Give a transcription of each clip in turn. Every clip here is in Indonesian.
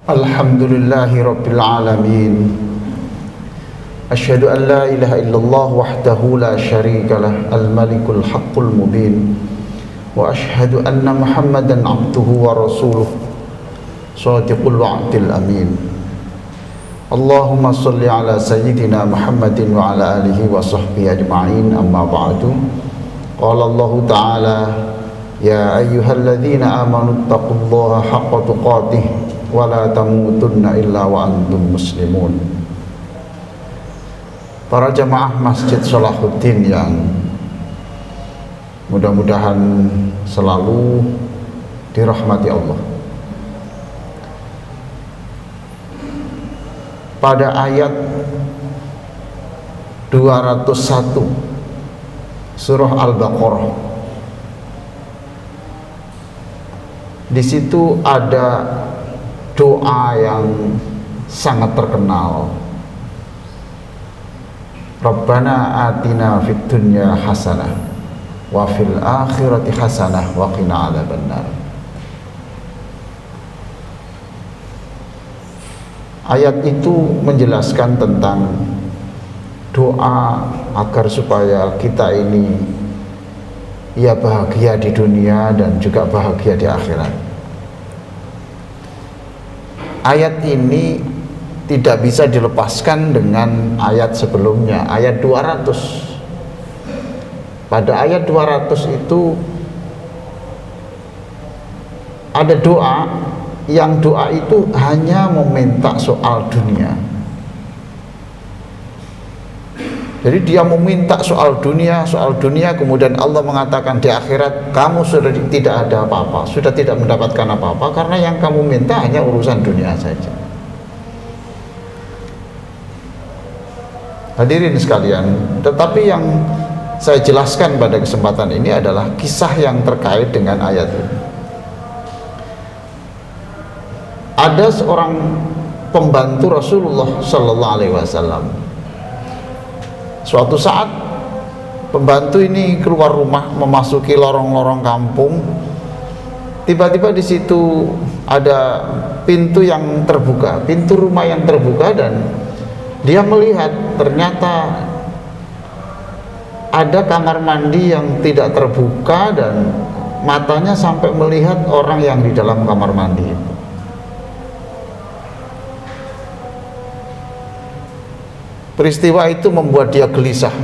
Alhamdulillahi Rabbil Alamin. Asyhadu an la ilaha illallah wahdahu la syarika lah, al-malikul haqqul mubin. Wa asyhadu anna Muhammadan abduhu wa rasuluh, shadiqul wa'dil amin. Allahumma salli ala sayyidina Muhammadin wa ala alihi wa sahbihi ajma'in, amma ba'du. Qala Allah ta'ala, ya ayyuhalladzina amanu taqullaha haqqa tuqatih wa la tamutunna illa wa antum muslimun. Para jamaah Masjid Salahuddin yang mudah-mudahan selalu dirahmati Allah. Pada ayat 201 surah Al-Baqarah, di situ ada doa yang sangat terkenal. Rabbana atina fid dunya hasanah wa fil akhirati hasanah wa qina adzabannar. Ayat itu menjelaskan tentang doa agar supaya kita ini ya bahagia di dunia dan juga bahagia di akhirat. Ayat ini tidak bisa dilepaskan dengan ayat sebelumnya, ayat 200. Pada ayat 200 itu ada doa, yang doa itu hanya meminta soal dunia. Jadi dia meminta soal dunia, kemudian Allah mengatakan di akhirat kamu sudah tidak ada apa-apa, sudah tidak mendapatkan apa-apa, karena yang kamu minta hanya urusan dunia saja. Hadirin sekalian, tetapi yang saya jelaskan pada kesempatan ini adalah kisah yang terkait dengan ayat ini. Ada seorang pembantu Rasulullah Sallallahu Alaihi Wasallam. Suatu saat pembantu ini keluar rumah memasuki lorong-lorong kampung. Tiba-tiba di situ ada pintu yang terbuka, pintu rumah yang terbuka, dan dia melihat ternyata ada kamar mandi yang tidak terbuka dan matanya sampai melihat orang yang di dalam kamar mandi itu. Peristiwa itu membuat dia gelisah.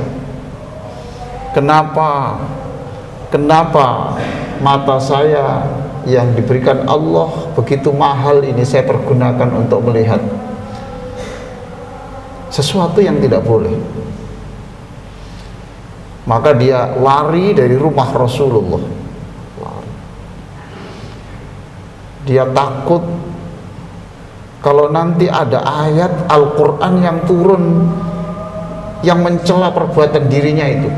Kenapa mata saya yang diberikan Allah begitu mahal ini saya pergunakan untuk melihat sesuatu yang tidak boleh? Maka dia lari dari rumah Rasulullah. Dia takut kalau nanti ada ayat Al-Quran yang turun yang mencela perbuatan dirinya itu.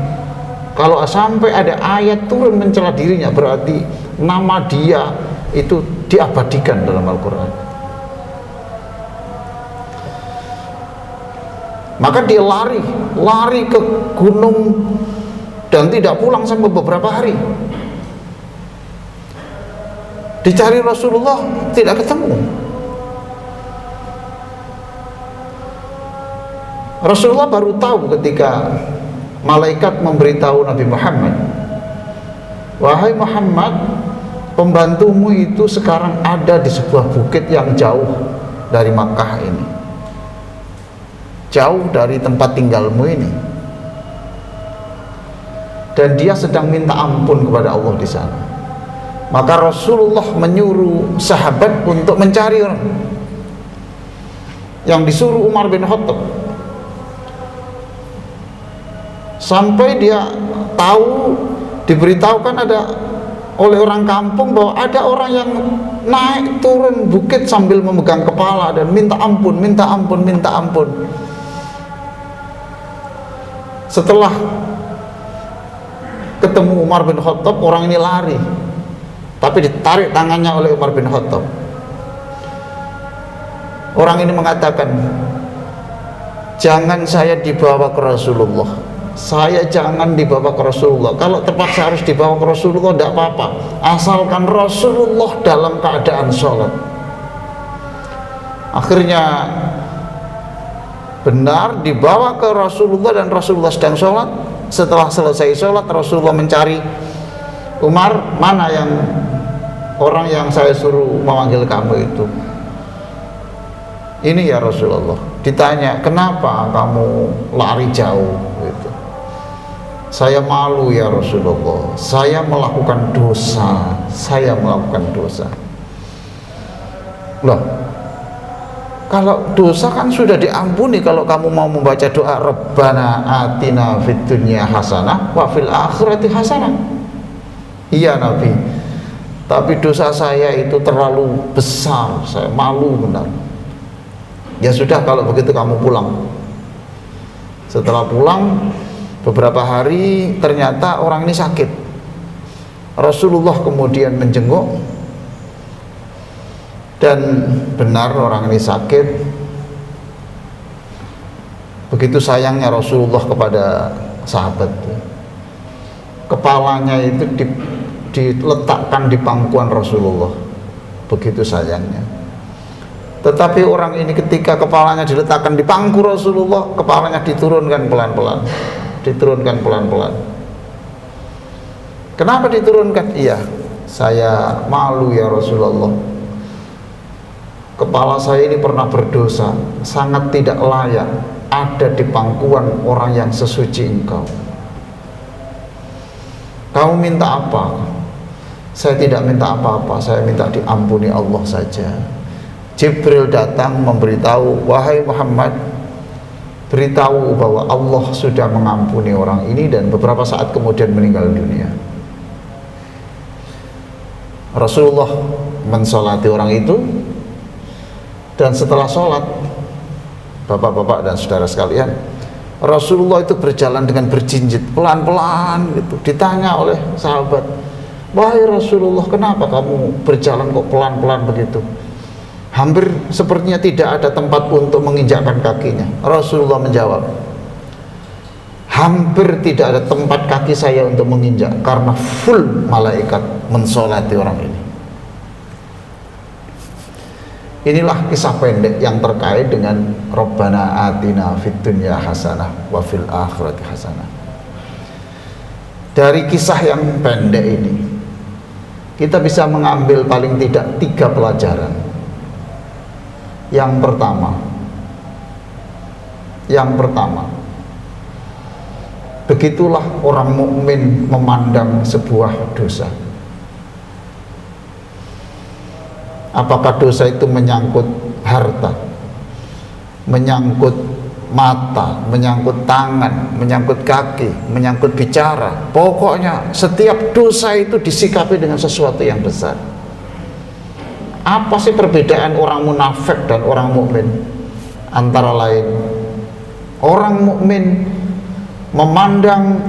Kalau sampai ada ayat turun mencela dirinya, berarti nama dia itu diabadikan dalam Al-Quran. Maka dia lari ke gunung dan tidak pulang sampai beberapa hari. Dicari Rasulullah, tidak ketemu. Rasulullah baru tahu ketika malaikat memberitahu Nabi Muhammad, wahai Muhammad, pembantumu itu sekarang ada di sebuah bukit yang jauh dari Makkah ini, jauh dari tempat tinggalmu ini, dan dia sedang minta ampun kepada Allah di sana. Maka Rasulullah menyuruh sahabat untuk mencari orang. Yang disuruh Umar bin Khattab. Sampai dia tahu, diberitahukan ada oleh orang kampung bahwa ada orang yang naik turun bukit sambil memegang kepala dan minta ampun. Setelah ketemu Umar bin Khattab, orang ini lari, tapi ditarik tangannya oleh Umar bin Khattab. Orang ini mengatakan, jangan saya dibawa ke Rasulullah, saya jangan dibawa ke Rasulullah. Kalau terpaksa harus dibawa ke Rasulullah tidak apa-apa, asalkan Rasulullah dalam keadaan sholat. Akhirnya benar dibawa ke Rasulullah dan Rasulullah sedang sholat. Setelah selesai sholat, Rasulullah mencari Umar, mana yang orang yang saya suruh memanggil kamu itu? Ini ya Rasulullah. Ditanya, kenapa kamu lari jauh? Gitu. Saya malu ya Rasulullah, saya melakukan dosa. Saya melakukan dosa. Loh, kalau dosa kan sudah diampuni kalau kamu mau membaca doa Rabbana atina fid dunya hasanah wa fil akhirati hasanah. Iya Nabi, tapi dosa saya itu terlalu besar, saya malu benar. Ya sudah, kalau begitu kamu pulang. Setelah pulang beberapa hari, ternyata orang ini sakit. Rasulullah kemudian menjenguk, dan benar orang ini sakit. Begitu sayangnya Rasulullah kepada sahabat, kepalanya itu diletakkan di pangkuan Rasulullah. Begitu sayangnya. Tetapi orang ini ketika kepalanya diletakkan di pangku Rasulullah, kepalanya diturunkan pelan-pelan. Diturunkan pelan-pelan. Kenapa diturunkan? Iya, saya malu ya Rasulullah, kepala saya ini pernah berdosa, sangat tidak layak ada di pangkuan orang yang sesuci engkau. Kamu minta apa? Saya tidak minta apa-apa, saya minta diampuni Allah saja. Jibril datang memberitahu, wahai Muhammad, beritahu bahwa Allah sudah mengampuni orang ini, dan beberapa saat kemudian meninggal dunia. Rasulullah mensolati orang itu, dan setelah sholat, bapak-bapak dan saudara sekalian, Rasulullah itu berjalan dengan berjinjit, pelan-pelan gitu. Ditanya oleh sahabat, wahai Rasulullah, kenapa kamu berjalan kok pelan-pelan begitu? Hampir sepertinya tidak ada tempat untuk menginjakkan kakinya. Rasulullah menjawab, hampir tidak ada tempat kaki saya untuk menginjak, karena full malaikat mensolati orang ini. Inilah kisah pendek yang terkait dengan Rabbana atina fid dunya hasanah wa fil akhirati hasanah. Dari kisah yang pendek ini, kita bisa mengambil paling tidak 3 pelajaran. Yang pertama, begitulah orang mukmin memandang sebuah dosa. Apakah dosa itu menyangkut harta, menyangkut mata, menyangkut tangan, menyangkut kaki, menyangkut bicara. Pokoknya setiap dosa itu disikapi dengan sesuatu yang besar. Apa sih perbedaan orang munafik dan orang mukmin? Antara lain, orang mukmin memandang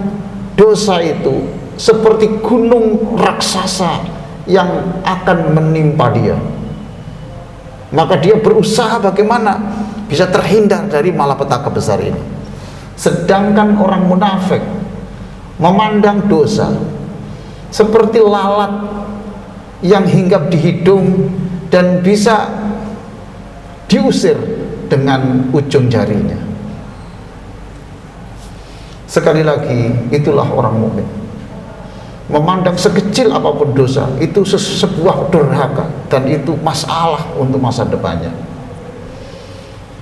dosa itu seperti gunung raksasa yang akan menimpa dia, maka dia berusaha bagaimana bisa terhindar dari malapetaka besar ini. Sedangkan orang munafik memandang dosa seperti lalat yang hinggap di hidung dan bisa diusir dengan ujung jarinya. Sekali lagi, itulah orang mukmin. Memandang sekecil apapun dosa itu sebuah durhaka, dan itu masalah untuk masa depannya.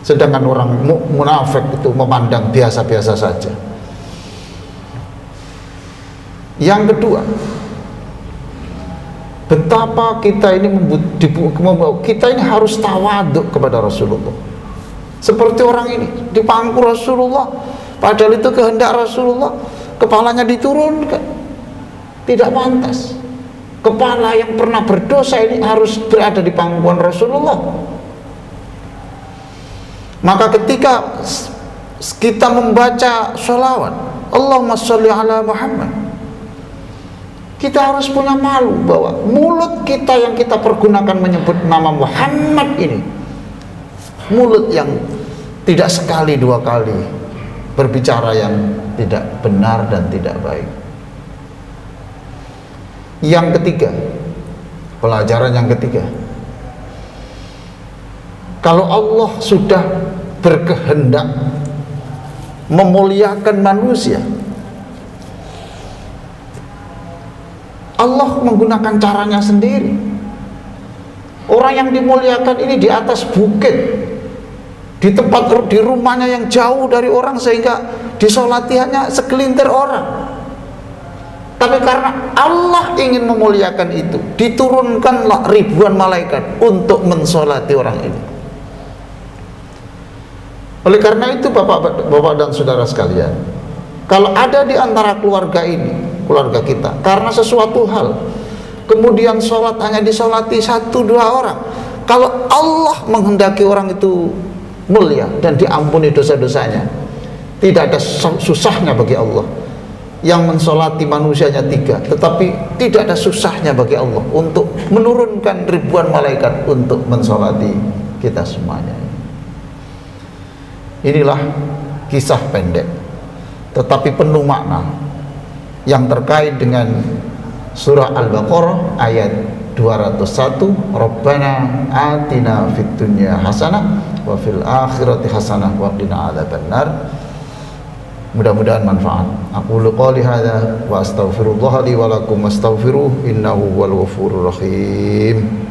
Sedangkan orang munafik itu memandang biasa-biasa saja. Yang kedua, betapa kita ini harus tawaduk kepada Rasulullah. Seperti orang ini di pangku Rasulullah, padahal itu kehendak Rasulullah, kepalanya diturunkan. Tidak pantas. Kepala yang pernah berdosa ini harus berada di pangkuan Rasulullah. Maka ketika kita membaca sholawat Allahumma sholli ala Muhammad, kita harus punya malu bahwa mulut kita yang kita pergunakan menyebut nama Muhammad ini, mulut yang tidak sekali 2 kali berbicara yang tidak benar dan tidak baik. Yang ketiga, pelajaran yang ketiga, Kalau Allah sudah berkehendak memuliakan manusia, Allah menggunakan caranya sendiri. Orang yang dimuliakan ini di atas bukit, di tempat, di rumahnya yang jauh dari orang, sehingga disolati hanya segelintir orang. Tapi karena Allah ingin memuliakan itu, diturunkanlah ribuan malaikat untuk mensolati orang ini. Oleh karena itu bapak dan saudara sekalian, kalau ada di antara keluarga ini, keluarga kita, karena sesuatu hal kemudian sholat hanya disolati 1-2 orang, kalau Allah menghendaki orang itu mulia dan diampuni dosa-dosanya, tidak ada susahnya bagi Allah. Yang mensolati manusianya 3, tetapi tidak ada susahnya bagi Allah untuk menurunkan ribuan malaikat untuk mensolati kita semuanya. Inilah kisah pendek tetapi penuh makna yang terkait dengan surah Al-Baqarah ayat 201, Rabbana atina fid dunya hasanah wa fil akhirati hasanah wa qina adzabannar. Mudah-mudahan manfaat. Aqulu qouli hadza wa astaghfirullah li wa lakum wastaghfiruh innahu huwal ghafurur rahim.